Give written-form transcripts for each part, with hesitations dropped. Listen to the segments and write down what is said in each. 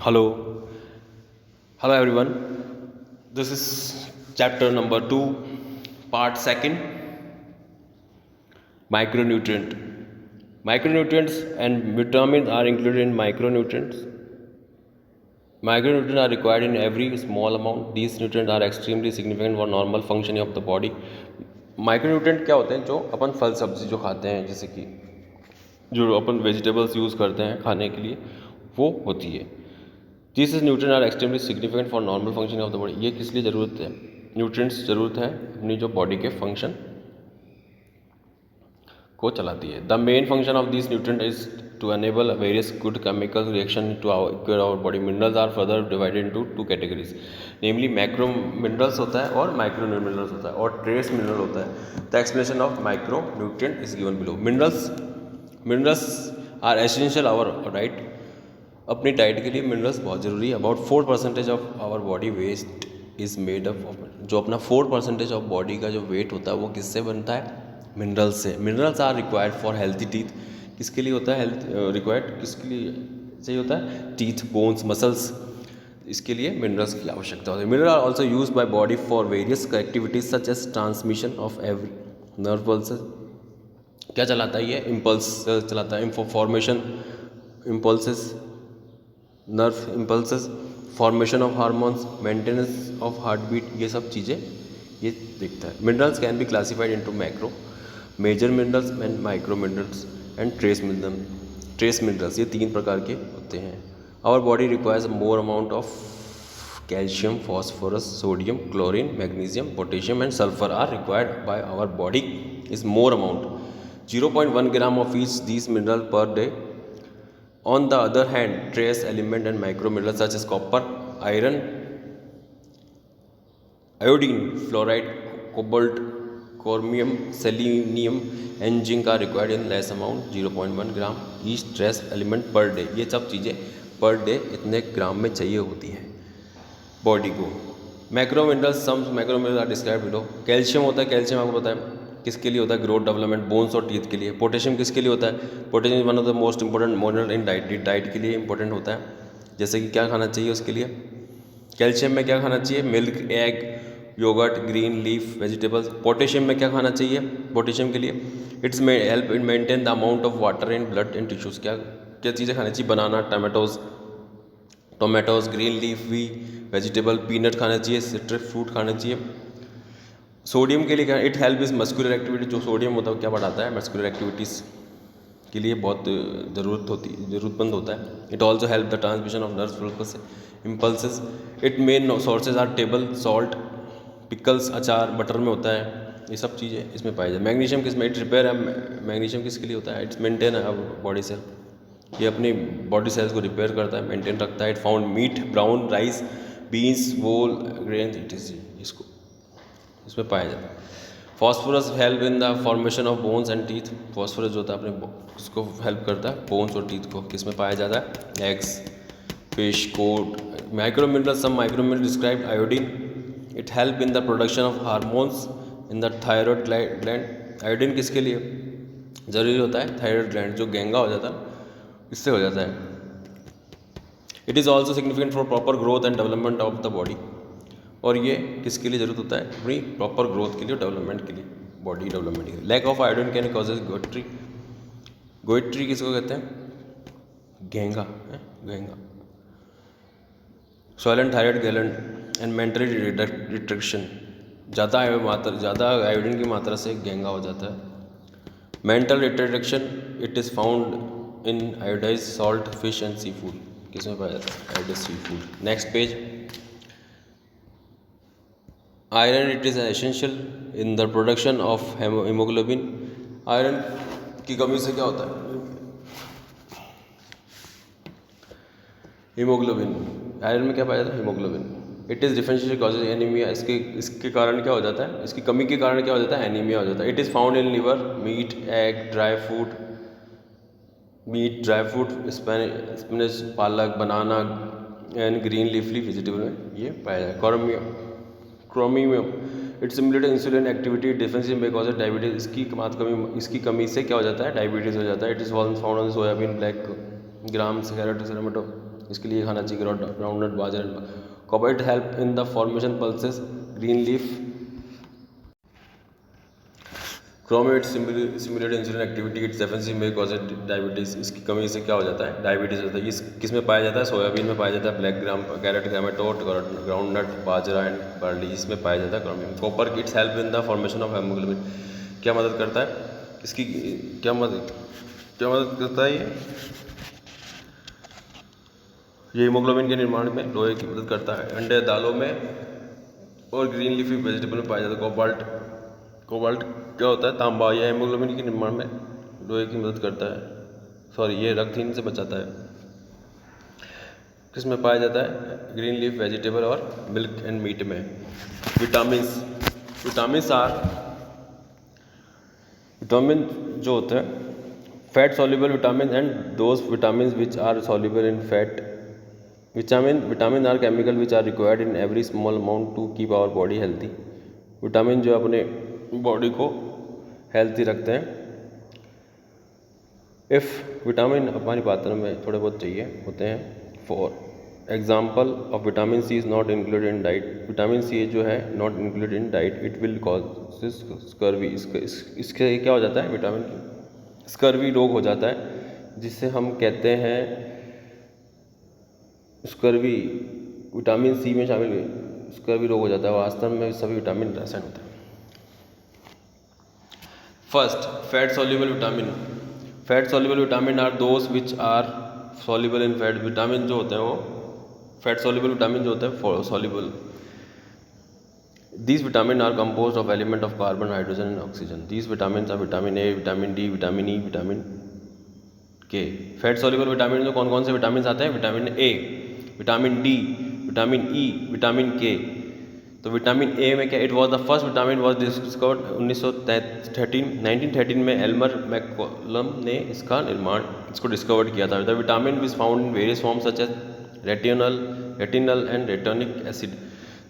Hello, hello everyone. This is chapter number 2, part second, micronutrient. Micronutrients and vitamins are included in micronutrients. Micronutrients are required in every small amount. These nutrients are extremely significant for normal functioning of the body. Micronutrient क्या होते हैं? जो अपन फल सब्जी जो खाते हैं, जैसे कि जो अपन वेजिटेबल्स यूज़ करते हैं खाने के लिए, वो होती है। This is nutrient are extremely significant for normal functioning of the body. ये किस लिए ज़रूरत है? न्यूट्रिएंट्स ज़रूरत है अपनी जो बॉडी के फंक्शन को चलाती है। The main function of this nutrient is to enable various good chemical reaction to our body. Minerals are further divided into two categories, namely macro minerals होता है और माइक्रो मिनरल्स होता है और ट्रेस मिनरल होता है। The explanation of micro nutrient is given below. Minerals are essential our right. अपनी diet के लिए मिनरल्स बहुत ज़रूरी है। About 4% of our body waste is made up of. जो अपना 4% ऑफ बॉडी का जो वेट होता है वो किससे बनता है? मिनरल्स से। Minerals are required for healthy teeth. किसके लिए होता है हेल्थ रिक्वायर्ड? किसके लिए चाहिए होता है? टीथ, बोन्स, मसल्स, इसके लिए मिनरल्स की आवश्यकता होती है। Mineral are also use by body for various activities such as transmission of every nerve pulses. क्या चलाता है ये? इम्पल्स चलाता है, formation impulses, nerve impulses, formation of hormones, maintenance of heart beat, ये सब चीज़ें ये देखता है। Minerals can be classified into macro, major minerals and micro minerals and trace minerals. ये 3 प्रकार के होते हैं। Our body requires more amount of calcium, phosphorus, sodium, chlorine, magnesium, potassium and sulphur are required by our body is more amount 0.1 gram of each these mineral per day. On the other hand, trace element and microminerals such as copper, iron, iodine, fluoride, cobalt, chromium, selenium and zinc are required in less amount 0.1 gram each trace element per day. ये सब चीज़ें per day इतने ग्राम में चाहिए होती हैं body को। मैक्रोमिनरल्स, सम मैक्रोमिनरल्स are describe below. Calcium होता है, कैल्शियम आपको पता है किसके लिए होता है? ग्रोथ डेवलपमेंट, बोन्स और टीथ के लिए। पोटेशियम किसके लिए होता है? Potassium is one of the most important mineral in diet के लिए इंपॉर्टेंट होता है। जैसे कि क्या खाना चाहिए उसके लिए? कैल्शियम में क्या खाना चाहिए? Milk, egg, yoghurt, green leaf vegetables. Potassium में क्या खाना चाहिए? पोटेशियम के लिए it's help in maintain the amount of water in blood and tissues. क्या क्या चीज़ें खानी चाहिए? बनाना, टोमेटोज, ग्रीन लीफ भी वेजिटेबल, पीनट खाना चाहिए, सिट्रस फ्रूट खाना चाहिए। सोडियम के लिए क्या? It help is muscular activity. जो सोडियम होता है क्या बढ़ाता है? मस्कुलर एक्टिविटीज़ के लिए बहुत ज़रूरतमंद होता है। It also help the transmission of nerve impulses. It main sources are table salt, pickles, achar, butter में होता है। ये सब चीज़ें इसमें पाई जाए। मैग्नीशियम किस में? इट रिपेयर है। मैग्नीशियम किसके लिए होता है? It's maintain body cell. ये अपनी बॉडी सेल्स को रिपेयर करता है, मेंटेन रखता है। It found meat, brown rice, beans, whole grain, it is इसको इसमें पाया जाता है। Phosphorus help in the formation of bones and teeth. Phosphorus जो होता है अपने उसको हेल्प करता है बोन्स और टीथ को। किस में पाया जाता है? Eggs, fish, cod. Micro minerals, some micro mineral described iodine. It help in the production of hormones in the thyroid gland. Iodine किसके लिए ज़रूरी होता है? थायरॉयड ग्लैंड जो गैंगा हो जाता है इससे हो जाता है। It is also significant for proper growth and development of the body. और ये किसके लिए ज़रूरत होता है? अपनी प्रॉपर ग्रोथ के लिए, डेवलपमेंट के लिए, बॉडी डेवलपमेंट के लिए। Lack of iodine can causes goitre. Goitre किसको कहते हैं? घेंगा है, घेंगा। Swollen thyroid gland and mentally retraction. ज़्यादा आयोडीन की मात्रा से घेंगा हो जाता है। Mental retraction, it is found in iodize salt, fish and sea food. किसमें पाया जाता है? Iodize sea food. Next page. Iron, it is essential in the production of haemoglobin. Iron की कमी से क्या होता है? हीमोग्लोबिन। आयरन में क्या पाया जाता है? Haemoglobin. It is differential causes anaemia. इसके कारण क्या हो जाता है? इसकी कमी के कारण क्या हो जाता है? एनीमिया हो जाता है। It is found in liver, meat, egg, dry fruit, spinach, palak, banana and green leafly vegetable में ये पाया जाता है। Chromium, it simulate insulin activity defensive में कॉज डायबिटीज। इसकी कमी से क्या हो जाता है? डायबिटीज़ हो जाता है। It is found on soybean, black grams, carrot, tomato इसके लिए खाना चाहिए ग्राउंडनट, बाजरा। Carbohydrate help in the formation pulses, green leaf. Chromate simulate insulin activity, its deficiency में कॉज डायबिटीज़। इसकी कमी से क्या हो जाता है? डायबिटीज़ होता है। इस किस में पाया जाता है? सोयाबीन में पाया जाता है, ब्लैक ग्राम, कैरेट, ग्रामेटोट, ग्राउंडनट, बाजरा एंड बार्ली, इसमें पाया जाता है chromium. Copper, it's help in the formation of haemoglobin. क्या मदद करता है इसकी? क्या मदद करता है ये हीमोग्लोबिन के निर्माण में लोहे की मदद करता है। अंडे, दालों में और ग्रीन लीफी वेजिटेबल में पाया जाता है। कोबाल्ट क्या होता है? तांबा। यह हीमोग्लोबिन के निर्माण में लोहे की मदद करता है। ये रक्तहीन से बचाता है। किस में पाया जाता है? ग्रीन लीफ वेजिटेबल और मिल्क एंड मीट में। विटामिन जो होते हैं fat soluble vitamin and those vitamin which are soluble in fat. Vitamin are chemical which are required in every small amount to keep our body healthy. Vitamin जो अपने body को healthy रखते हैं। If vitamin हमारी पात्र में थोड़े बहुत चाहिए होते हैं। For example of vitamin C is not included in diet. Vitamin C जो है not included in diet, it will cause scurvy. इसके क्या हो जाता है? विटामिन स्कर्वी रोग हो जाता है, जिससे हम कहते हैं स्कर्वी। विटामिन सी में शामिल स्कर्वी रोग हो जाता है। वास्तव में सभी विटामिन रासायन होते हैं। First, fat soluble vitamin. Fat soluble vitamin are those which are soluble in fat. Vitamin जो होते हैं वो फैट सॉल्युबल विटामिन जो होते हैं soluble. These vitamins are composed of element of carbon, hydrogen and oxygen. These vitamins are vitamin A, vitamin D, vitamin E, vitamin K. Fat soluble vitamin में कौन कौन से विटामिन आते हैं? Vitamin A, vitamin D, vitamin E, vitamin K. तो vitamin A में क्या? It was the first vitamin was discovered 1913 में एल्मर मैककॉलम ने इसको डिस्कवर्ड किया था। The vitamin is found in various form such as retinal and retinoic acid.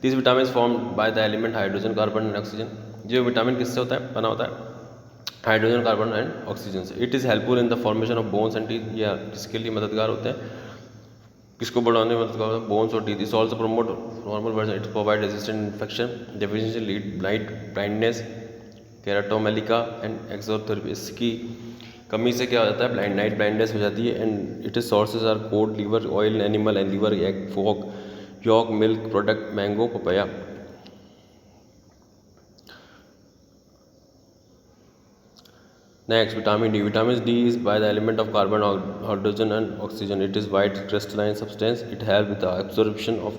This vitamin formed by the element hydrogen, carbon and oxygen. जो vitamin किससे होता है? बना होता है हाइड्रोजन, कार्बन एंड ऑक्सीजन से। It is helpful in the formation of bones and teeth. या किसके लिए मददगार होते हैं? किसको बढ़ाने में मददगार होता है? बोन्स और teeth. It's also promote normal version. It's provide resistant infection, deficiency lead blindness, keratomalacia and exotherapy. इसकी कमी से क्या हो जाता है? नाइट ब्लाइंडनेस हो जाती है। And it is sources are cod, liver oil, animal and liver, egg, folk, yolk, milk product, mango, papaya. Next, vitamin D. Vitamin D is by the element of carbon, hydrogen and oxygen. It is white crystalline substance. It helps with the absorption of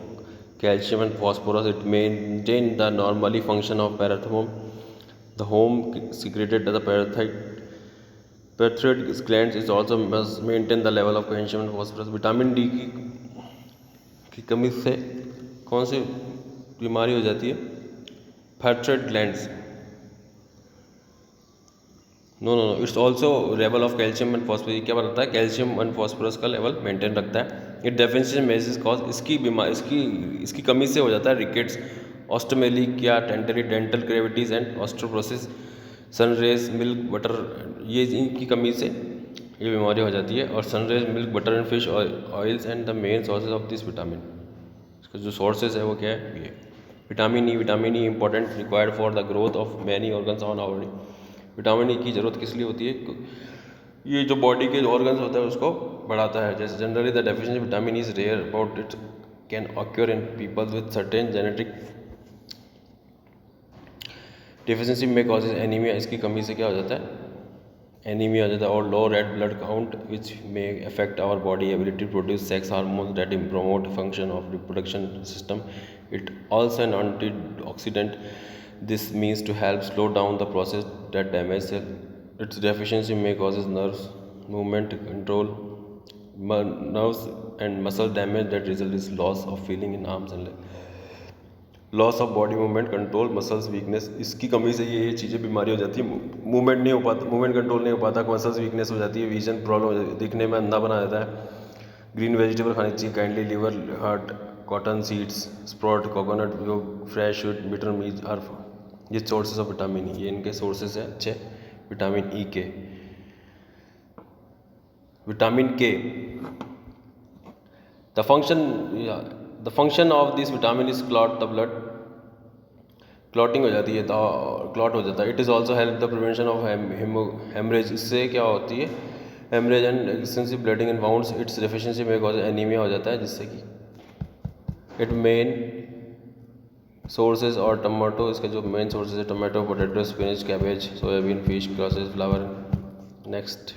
calcium and phosphorus. It maintains the normally function of parathormone. The hormone secreted by the parathyroid glands is also must maintain the level of calcium and phosphorus. Vitamin D की कमी से कौन सी बीमारी हो जाती है? parathyroid glands। No, it's also level of calcium and phosphorus. क्या बताता है? कैल्शियम एंड फॉस्फोरस का लेवल मेंटेन रखता है। इट डेफिशिएंसी मेजेस कॉज, इसकी कमी से हो जाता है rickets, osteomalacia, dental cavities and osteoporosis, sunrays, milk, butter. ये इनकी कमी से ये बीमारी हो जाती है। और sun rays, milk, butter and fish oils and the main sources of this vitamin. इसका जो सोर्सेज है वो क्या है? ये vitamin E important, required for the growth of many organs on our body. Vitamin E की ज़रूरत किस लिए होती है? ये जो बॉडी के ऑर्गन्स होते हैं उसको बढ़ाता है। जैसे generally the deficiency vitamin is rare, about it can occur in people with certain genetic deficiency में कॉजेज एनीमिया। इसकी कमी से क्या हो जाता है? एनीमिया हो जाता है। और low red blood count which may affect our body ability to produce sex hormones that promote function of reproduction system. It also an antioxidant. This means to help slow down the process that damage cell. Its deficiency may causes nerves movement control, nerves and muscle damage that result is loss of feeling in arms and legs, loss of body movement control, muscles weakness। इसकी कमी से ये चीज़ें बीमारी हो जाती है। Movement नहीं हो पाता, मूवमेंट कंट्रोल नहीं हो पाता, मसल्स वीकनेस हो जाती है, विजन प्रॉब्लम, दिखने में अंधा बना देता है। ग्रीन वेजिटेबल खानी चाहिए, kindly liver, heart, cotton seeds, sprout, coconut, fresh fruit, bitter meat are ये सोर्सेज ऑफ विटामिन ई। ये इनके सोर्सेज हैं अच्छे विटामिन ई के। Vitamin K, the function of this vitamin is clot the blood, clotting हो जाती है, clot हो जाता है. It is also help the prevention of haemorrhage. इससे क्या होती है, haemorrhage and extensive bleeding in wounds. Its deficiency में कॉज एनीमिया हो जाता है, जिससे कि इट मेन सोर्सेज और टमाटो. इसके जो मेन सोर्सेज है tomato, potato, spinach, cabbage, soybean, fish, crosses, flower. Next